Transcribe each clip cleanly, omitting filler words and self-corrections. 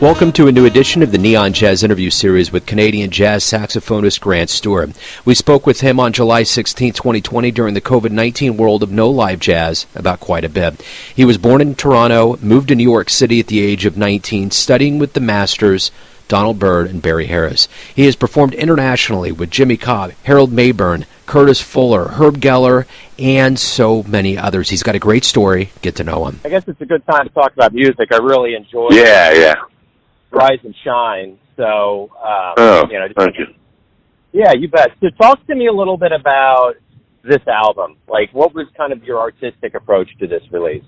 Welcome to a new edition of the Neon Jazz interview series with Canadian jazz saxophonist Grant Stewart. We spoke with him on July 16, 2020 during the COVID-19 world of no live jazz about quite a bit. He was born in Toronto, moved to New York City at the age of 19, studying with the masters Donald Byrd and Barry Harris. He has performed internationally with Jimmy Cobb, Harold Mabern, Curtis Fuller, Herb Geller, and so many others. He's got a great story. Get to know him. I guess it's a good time to talk about music. I really enjoy Rise and Shine. So, thank you. Yeah, you bet. So talk to me a little bit about this album. Like, what was kind of your artistic approach to this release?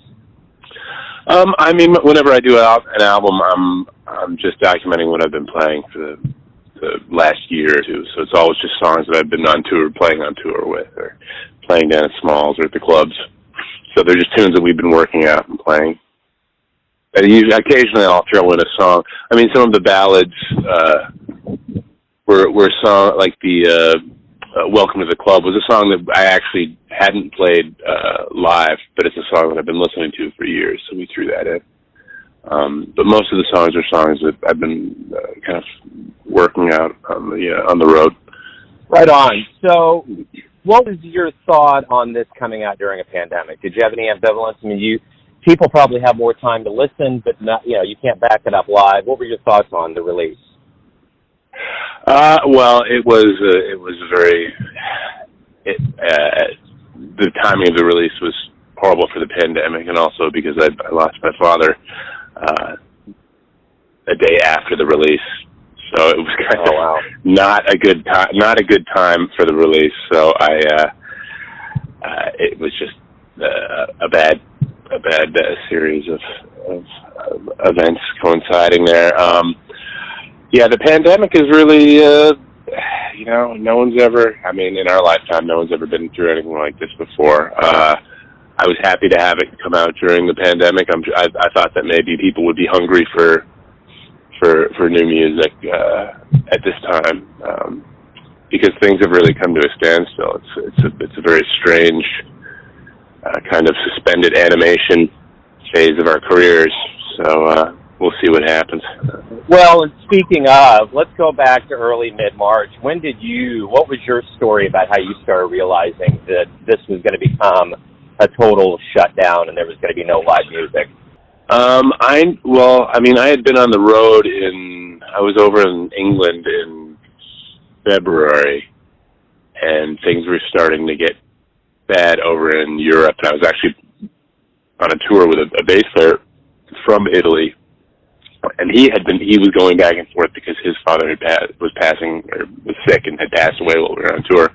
Whenever I do an album, I'm just documenting what I've been playing for the last year or two. So it's always just songs that I've been playing on tour with, or playing down at Smalls or at the clubs. So they're just tunes that we've been working out and playing. And occasionally I'll throw in a song. I mean, some of the ballads were song like the Welcome to the Club was a song that I actually hadn't played live, but it's a song that I've been listening to for years, so we threw that in. But most of the songs are songs that I've been kind of working out on the road. Right on. So what was your thought on this coming out during a pandemic? Did you have any ambivalence? I mean, people probably have more time to listen, but not, you can't back it up live. What were your thoughts on the release? Well, it was very. The timing of the release was horrible for the pandemic, and also because I lost my father a day after the release, so it was kind of not a good time for the release. So it was just a bad series of events coinciding there. The pandemic is really, no one's ever, in our lifetime, no one's ever been through anything like this before. I was happy to have it come out during the pandemic. I thought that maybe people would be hungry for new music at this time, because things have really come to a standstill. It's a very strange kind of suspended animation phase of our careers. So we'll see what happens. Well, and speaking of, let's go back to early mid-March. What was your story about how you started realizing that this was going to become a total shutdown and there was going to be no live music? I had been on the road I was over in England in February, and things were starting to get bad over in Europe, and I was actually on a tour with a bass player from Italy, and he was going back and forth because his father was sick and had passed away while we were on tour,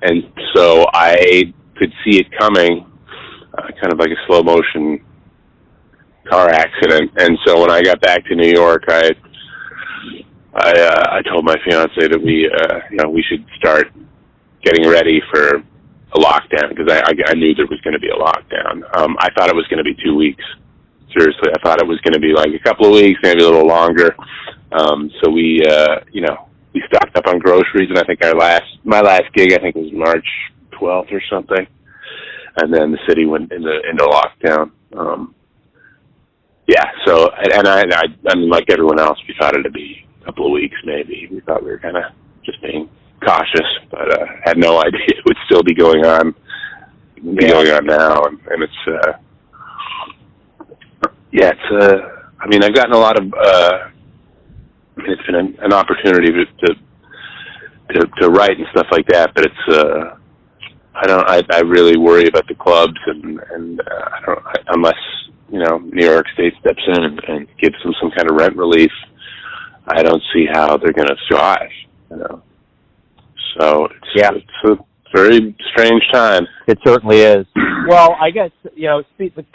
and so I could see it coming, kind of like a slow motion car accident. And so when I got back to New York, I told my fiance that we should start getting ready for a lockdown, because I knew there was going to be a lockdown. I thought it was going to be 2 weeks. Seriously, I thought it was going to be like a couple of weeks, maybe a little longer. So we stocked up on groceries, and I think my last gig, I think, was March 12th or something, and then the city went into lockdown. So I mean, like everyone else, we thought it'd be a couple of weeks, maybe. We thought we were kind of just being cautious, but had no idea it would still be going on. Going on now, and it's I've gotten a lot of. It's been an opportunity to write and stuff like that, but it's. I really worry about the clubs, and unless New York State steps in and gives them some kind of rent relief, I don't see how they're going to survive. So it's a very strange time. It certainly is. Well, I guess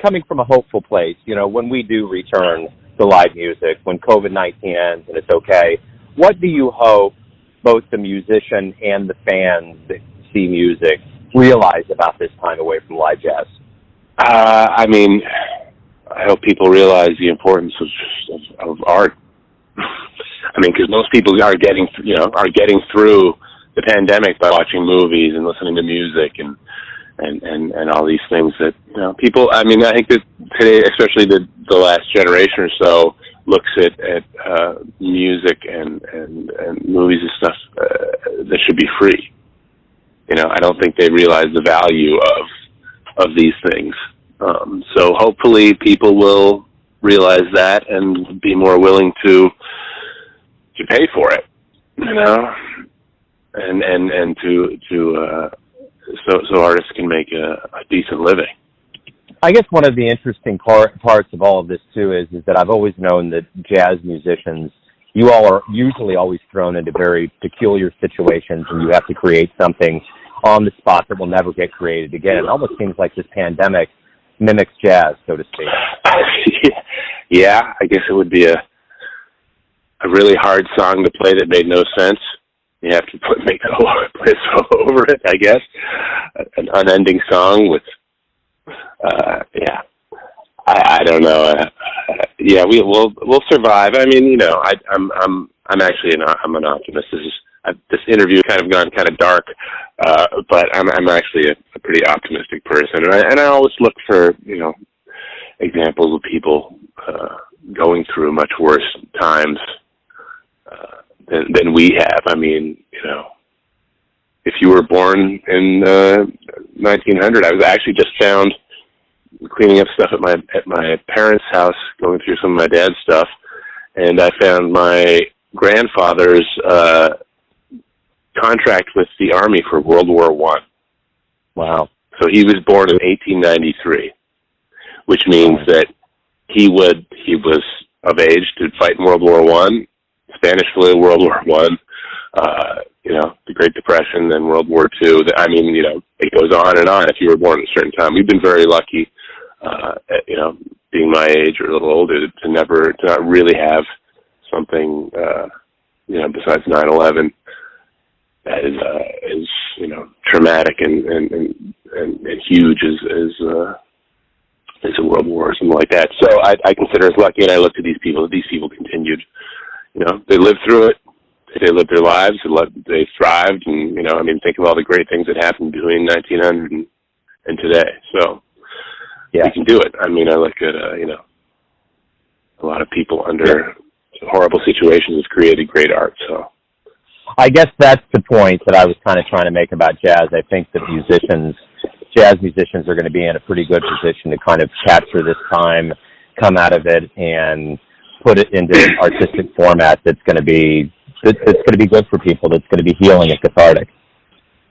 coming from a hopeful place, when we do return to live music, when COVID-19 ends and it's okay, what do you hope both the musician and the fans that see music realize about this time away from live jazz? I hope people realize the importance of art. Because most people are getting through the pandemic by watching movies and listening to music and all these things that people. I think that today, especially the last generation or so, looks at music and movies and stuff that should be free. You know, I don't think they realize the value of these things. So hopefully people will realize that and be more willing to pay for it, you know, and so artists can make a decent living. I guess one of the interesting parts of all of this too is that I've always known that jazz musicians, you all are usually always thrown into very peculiar situations, and you have to create something on the spot that will never get created again. It almost seems like this pandemic mimics jazz, so to speak. Yeah, I guess it would be a really hard song to play that made no sense. You have to make a whole place over it, I guess. An unending song with, yeah. I don't know. Yeah, we'll survive. I mean, you know, I'm actually I'm an optimist. This interview kind of gone kind of dark, but I'm actually a pretty optimistic person, and I always look for, you know, examples of people going through much worse times than we have. I mean, you know, if you were born in 1900, I was actually just found cleaning up stuff at my parents' house, going through some of my dad's stuff, and I found my grandfather's contract with the Army for World War I. Wow. So he was born in 1893, which means that he was of age to fight in World War I, Spanish flu, World War I, you know, the Great Depression, then World War II. I mean, you know, it goes on and on if you were born at a certain time. We've been very lucky, you know, being my age or a little older, to not really have something, you know, besides 9/11 that is you know, traumatic and huge as a world war or something like that. So I consider us lucky, and I look to these people. These people continued. You know, they lived through it. They lived their lives. They thrived, and, you know, I mean, think of all the great things that happened between 1900 and today. So yeah, we can do it. I mean, I look at you know, a lot of people under horrible situations have created great art. So I guess that's the point that I was kind of trying to make about jazz. I think that jazz musicians are going to be in a pretty good position to kind of capture this time, come out of it, and put it into an artistic format that's going to be good for people, that's going to be healing and cathartic.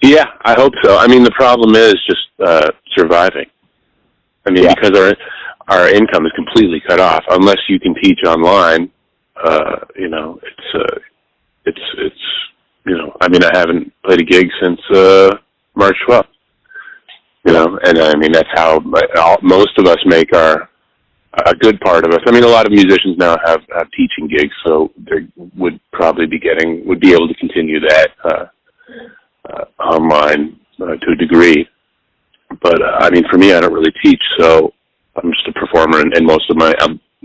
Yeah, I hope so. I mean, the problem is just surviving. I mean, because our income is completely cut off. Unless you can teach online, you know, it's you know, I mean, I haven't played a gig since March 12th. You know, and I mean, that's how most of us make a good part of us. I mean, a lot of musicians now have teaching gigs, so they would be able to continue that online to a degree. But I mean, for me, I don't really teach, so I'm just a performer, and a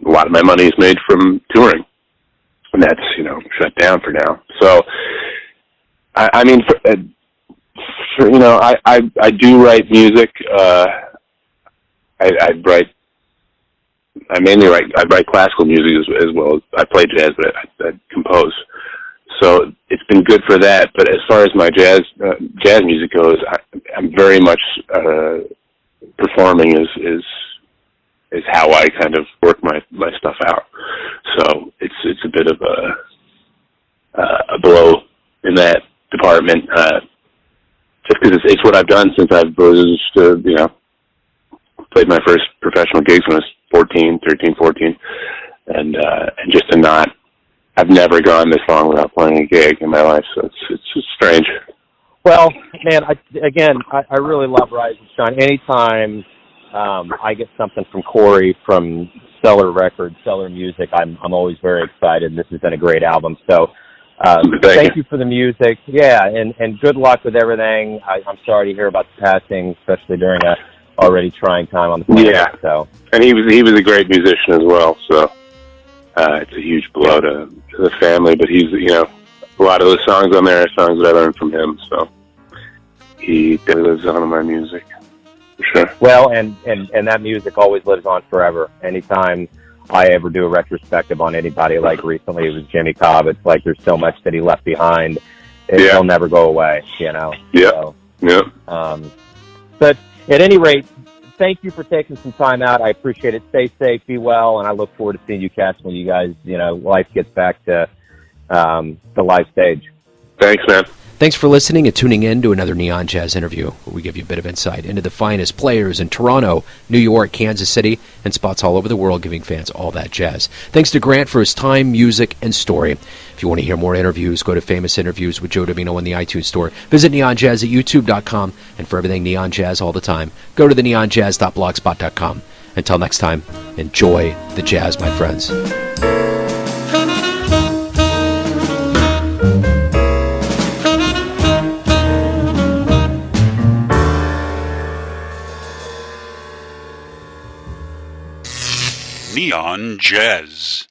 lot of my money is made from touring, and that's, you know, shut down for now. So I mean, for, you know, I do write music. I mainly write classical music as well as I play jazz, but I compose. So it's been good for that. But as far as my jazz music goes, I'm very much performing is how I kind of work my stuff out. So it's a bit of a blow in that department, just because it's what I've done since I was, you know, played my first professional gigs when I was 13, 14, and just I've never gone this long without playing a gig in my life, so it's just strange. Well, man, I really love Rise and Shine. Anytime I get something from Corey from Stellar Records, Stellar Music, I'm always very excited. This has been a great album, so thank you for the music. Yeah, and good luck with everything. I'm sorry to hear about the passing, especially during a already trying time on the planet. Yeah, so. And he was a great musician as well, so it's a huge blow to the family. But he's, you know, a lot of the songs on there are songs that I learned from him, so he lives on in my music, for sure. Well, and that music always lives on forever. Anytime I ever do a retrospective on anybody. Like recently, it was Jimmy Cobb. It's like there's so much that he left behind. It'll never go away, you know. Yeah. So, Yeah. But at any rate, thank you for taking some time out. I appreciate it. Stay safe, be well, and I look forward to seeing you cats when you guys, you know, life gets back to the live stage. Thanks, man. Thanks for listening and tuning in to another Neon Jazz interview, where we give you a bit of insight into the finest players in Toronto, New York, Kansas City, and spots all over the world, giving fans all that jazz. Thanks to Grant for his time, music, and story. If you want to hear more interviews, go to Famous Interviews with Joe Domino in the iTunes Store. Visit neonjazz at youtube.com, and for everything Neon Jazz all the time, go to the neonjazz.blogspot.com. Until next time, enjoy the jazz, my friends. Neon Jazz.